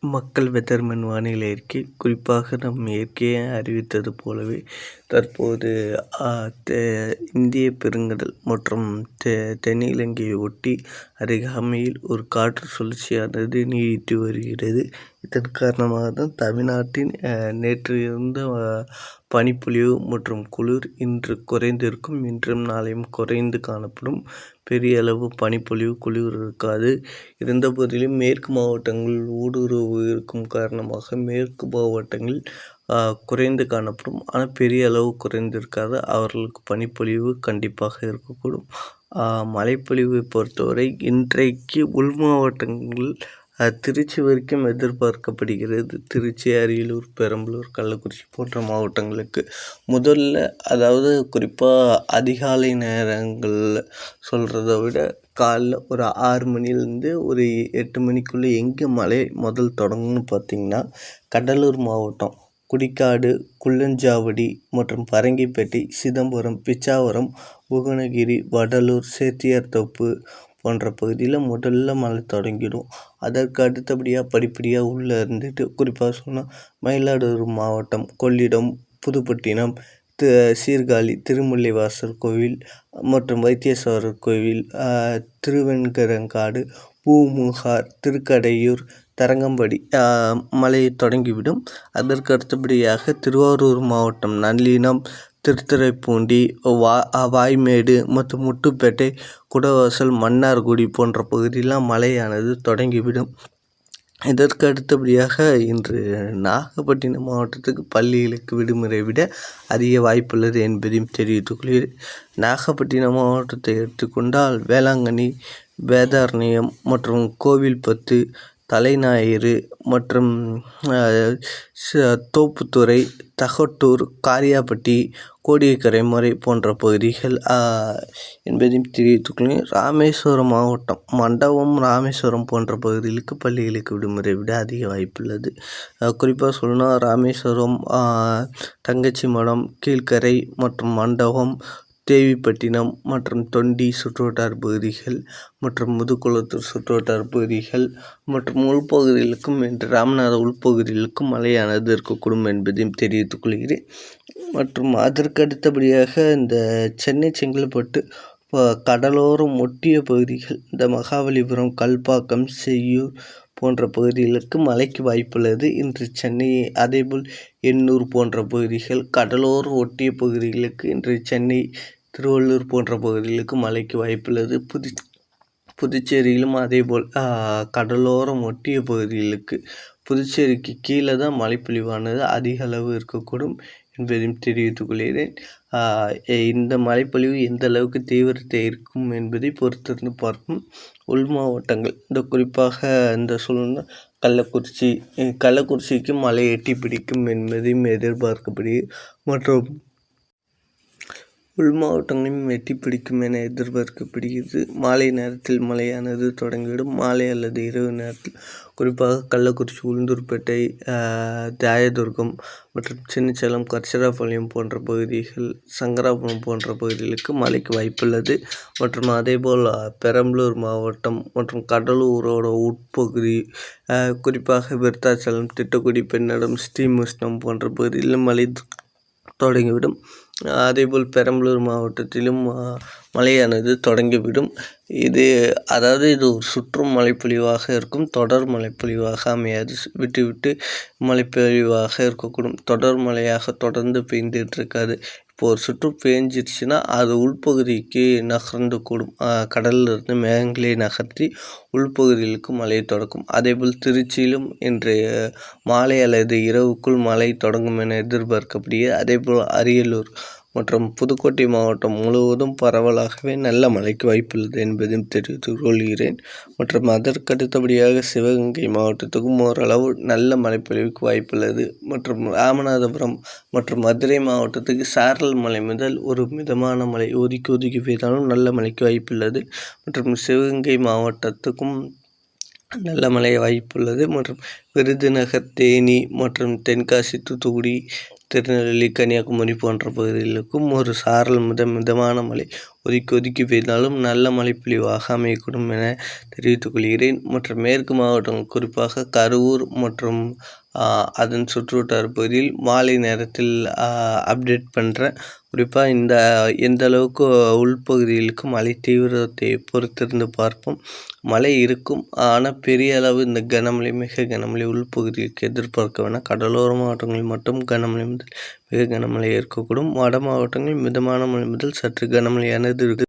மக்கள் வெதர்மேன் வானிலை அறிக்கை குறிப்பாக நம் இயற்கையை அறிவித்தது போலவே தற்போது இந்திய பெருங்கடல் மற்றும் தென்னிலங்கையை ஒட்டி அருகாமையில் ஒரு காற்று சுழற்சியானது நீடித்து வருகிறது. இதன் காரணமாக தான் தமிழ்நாட்டின் நேற்று இருந்த பனிப்பொழிவு மற்றும் குளிர் இன்று குறைந்திருக்கும். இன்றும் நாளையும் குறைந்து காணப்படும். பெரிய அளவு பனிப்பொழிவு குளிர் இருக்காது. இருந்த போதிலும் மேற்கு மாவட்டங்களில் ஊடுருவு இருக்கும் காரணமாக மேற்கு மாவட்டங்களில் குறைந்து காணப்படும். ஆனால் பெரிய அளவு குறைந்திருக்காது. அவர்களுக்கு பனிப்பொழிவு கண்டிப்பாக இருக்கக்கூடும். மழைப்பொழிவை பொறுத்தவரை இன்றைக்கு உள் மாவட்டங்கள் திருச்சி வரைக்கும் எதிர்பார்க்கப்படுகிறது. திருச்சி, அரியலூர், பெரம்பலூர், கள்ளக்குறிச்சி போன்ற மாவட்டங்களுக்கு அதாவது குறிப்பாக அதிகாலை நேரங்கள் சொல்கிறத விட காலைல ஒரு 6 மணிலேருந்து ஒரு 8 மணிக்குள்ளே எங்கே மழை தொடங்கும்னு பார்த்திங்கன்னா, கடலூர் மாவட்டம் குடிக்காடு, குள்ளஞ்சாவடி மற்றும் பரங்கிப்பேட்டை, சிதம்பரம், பிச்சாவரம், புவனகிரி, வடலூர், சேத்தியார்தோப்பு போன்ற பகுதியில் முதல்ல மழை தொடங்கிடும். அதற்கு அடுத்தபடியாக படிப்படியாக உள்ளே இருந்துட்டு குறிப்பாக சொன்னால் மயிலாடுதுறை மாவட்டம் கொள்ளிடம், புதுப்பட்டினம், சீர்காழி, திருமுல்லைவாசல் கோவில் மற்றும் வைத்தீஸ்வரர் கோவில், திருவெண்கரங்காடு, பூமுகார், திருக்கடையூர், தரங்கம்படி மழை தொடங்கிவிடும். அதற்கு அடுத்தபடியாக திருவாரூர் மாவட்டம் நல்லினம், திருத்துறைப்பூண்டி, வாய்மேடு மற்றும் முத்துப்பேட்டை, குடவாசல், மன்னார்குடி போன்ற பகுதியெல்லாம் மழையானது தொடங்கிவிடும். இதற்கு அடுத்தபடியாக இன்று நாகப்பட்டினம் மாவட்டத்துக்கு பள்ளிகளுக்கு விடுமுறை விட அதிக வாய்ப்புள்ளது என்பதையும் தெரிவித்துக் கொள்கிறேன். நாகப்பட்டினம் மாவட்டத்தை எடுத்துக்கொண்டால் வேளாங்கண்ணி, வேதாரண்யம் மற்றும் கோவில்பத்து, தலைஞாயிறு மற்றும் தோப்புத்துறை, தகட்டூர், காரியாபட்டி, கோடியக்கரைமுறை போன்ற பகுதிகள் என்பதையும் தெரிவித்துக் கொள்கிறேன். ராமேஸ்வரம் மாவட்டம் மண்டபம், ராமேஸ்வரம் போன்ற பகுதிகளுக்கு பள்ளிகளுக்கு விடுமுறை விட அதிக வாய்ப்புள்ளது. குறிப்பாக சொல்லணும்னா ராமேஸ்வரம், தங்கச்சிமடம், கீழ்க்கரை மற்றும் மண்டபம், தேவிப்பட்டினம் மற்றும் தொண்டி சுற்றுவட்டார பகுதிகள் மற்றும் முதுகுளத்தூர் சுற்றுவட்டார பகுதிகள் மற்றும் உள்பகுதிகளுக்கும் இன்று ராமநாதபுரம் உள்பகுதிகளுக்கும் மழையானது இருக்கக்கூடும் என்பதையும் தெரிவித்துக் கொள்கிறேன். மற்றும் அதற்கு அடுத்தபடியாக இந்த சென்னை, செங்கல்பட்டு கடலோரம் ஒட்டிய பகுதிகள், இந்த மகாபலிபுரம், கல்பாக்கம், செய்யூர் போன்ற பகுதிகளுக்கு மழைக்கு வாய்ப்புள்ளது. இன்று சென்னை, அதேபோல் எண்ணூர் போன்ற பகுதிகள், கடலோரம் ஒட்டிய பகுதிகளுக்கு இன்று சென்னை, திருவள்ளூர் போன்ற பகுதிகளுக்கு மழைக்கு வாய்ப்புள்ளது. புதுச்சேரியிலும் அதேபோல் கடலோரம் ஒட்டிய பகுதிகளுக்கு, புதுச்சேரிக்கு கீழே தான் மழைப்பொழிவானது அதிக அளவு இருக்கக்கூடும் என்பதையும் தெரிவித்துக் கொள்கிறேன். இந்த மழைப்பொழிவு எந்த அளவுக்கு தீவிரத்தை இருக்கும் என்பதை பொறுத்திருந்து பார்க்கும். உள் மாவட்டங்கள் இந்த குறிப்பாக இந்த சொல்லணும்னா கள்ளக்குறிச்சிக்கு மழை எட்டி பிடிக்கும் என்பதையும் எதிர்பார்க்கப்படுகிறது. மற்றும் உள் மாவட்டங்களையும் எட்டி பிடிக்கும் என எதிர்பார்க்கப்படுகிறது. மாலை நேரத்தில் மழையானது தொடங்கிவிடும். மாலை அல்லது இரவு நேரத்தில் குறிப்பாக கள்ளக்குறிச்சி, உளுந்தூர்பேட்டை, ஜெயதுர்கம் மற்றும் சின்னசேலம், கச்சிராபாளையம் போன்ற பகுதிகள், சங்கராபுரம் போன்ற பகுதிகளுக்கு மழைக்கு வாய்ப்புள்ளது. மற்றும் அதேபோல் பெரம்பலூர் மாவட்டம் மற்றும் கடலூரோட உட்பகுதி, குறிப்பாக விருத்தாச்சலம், திட்டக்குடி, பெண்ணடம், ஸ்ரீமுஷ்ணம் போன்ற பகுதிகளிலும் மழை தொடங்கிவிடும். அதேபோல் பெரம்பலூர் மாவட்டத்திலும் மழையானது தொடங்கிவிடும். இது ஒரு சுற்றும் மழைப்பொழிவாக இருக்கும். தொடர் மழைப்பொழிவாக அமையாது. விட்டு விட்டு மழைப்பொழிவாக இருக்கக்கூடும். தொடர் மழையாக தொடர்ந்து பெய்துட்டு இருக்காது. இப்போ ஒரு சுற்று பெஞ்சிருச்சுன்னா அது உள்பகுதிக்கு நகர்ந்து கூடும். கடலிலிருந்து மேகங்களை நகர்த்தி உள்பகுதிகளுக்கு மழை தொடக்கும். அதேபோல் திருச்சியிலும் இன்று மாலை அல்லது இரவுக்குள் மழை தொடங்கும் என எதிர்பார்க்கப்படுகிறது. அதேபோல் அரியலூர் மற்றும் புதுக்கோட்டை மாவட்டம் முழுவதும் பரவலாகவே நல்ல மழைக்கு வாய்ப்புள்ளது என்பதையும் தெரிவித்துக் கொள்கிறேன். மற்றும் அதற்கு அடுத்தபடியாக சிவகங்கை மாவட்டத்துக்கும் ஓரளவு நல்ல மழைப்பொழிவுக்கு வாய்ப்புள்ளது. மற்றும் ராமநாதபுரம் மற்றும் மதுரை மாவட்டத்துக்கு சாரல் மழை முதல் ஒரு மிதமான மழை ஒதுக்கி பெய்தாலும் நல்ல மழைக்கு வாய்ப்புள்ளது. மற்றும் சிவகங்கை மாவட்டத்துக்கும் நல்ல மழை வாய்ப்புள்ளது. மற்றும் விருதுநகர், தேனி மற்றும் தென்காசி, தூத்துக்குடி, திருநெல்வேலி, கன்னியாகுமரி போன்ற பகுதிகளுக்கும் ஒரு சாரல் மிதமான மழை ஒதுக்கி ஒதுக்கி பெய்தாலும் நல்ல மழைப்பொழிவாக அமையக்கூடும் என தெரிவித்துக் கொள்கிறேன். மற்ற மேற்கு மாவட்டங்கள் குறிப்பாக கரூர் மற்றும் அதன் சுற்றுவட்டார பகுதியில் மாலை நேரத்தில் அப்டேட் பண்ணுறேன். குறிப்பாக எந்த அளவுக்கு உள்பகுதிகளுக்கு மழை தீவிரத்தை பொறுத்திருந்து பார்ப்போம். மழை இருக்கும், ஆனால் பெரிய அளவு இந்த கனமழை மிக கனமழை உள்பகுதிக்கு எதிர்பார்க்க வேணாம். கடலோர மாவட்டங்களில் மட்டும் கனமழை முதல் மிக கனமழை இருக்கக்கூடும். வட மாவட்டங்களில் மிதமான மழை முதல் சற்று கனமழையானது இருக்குது.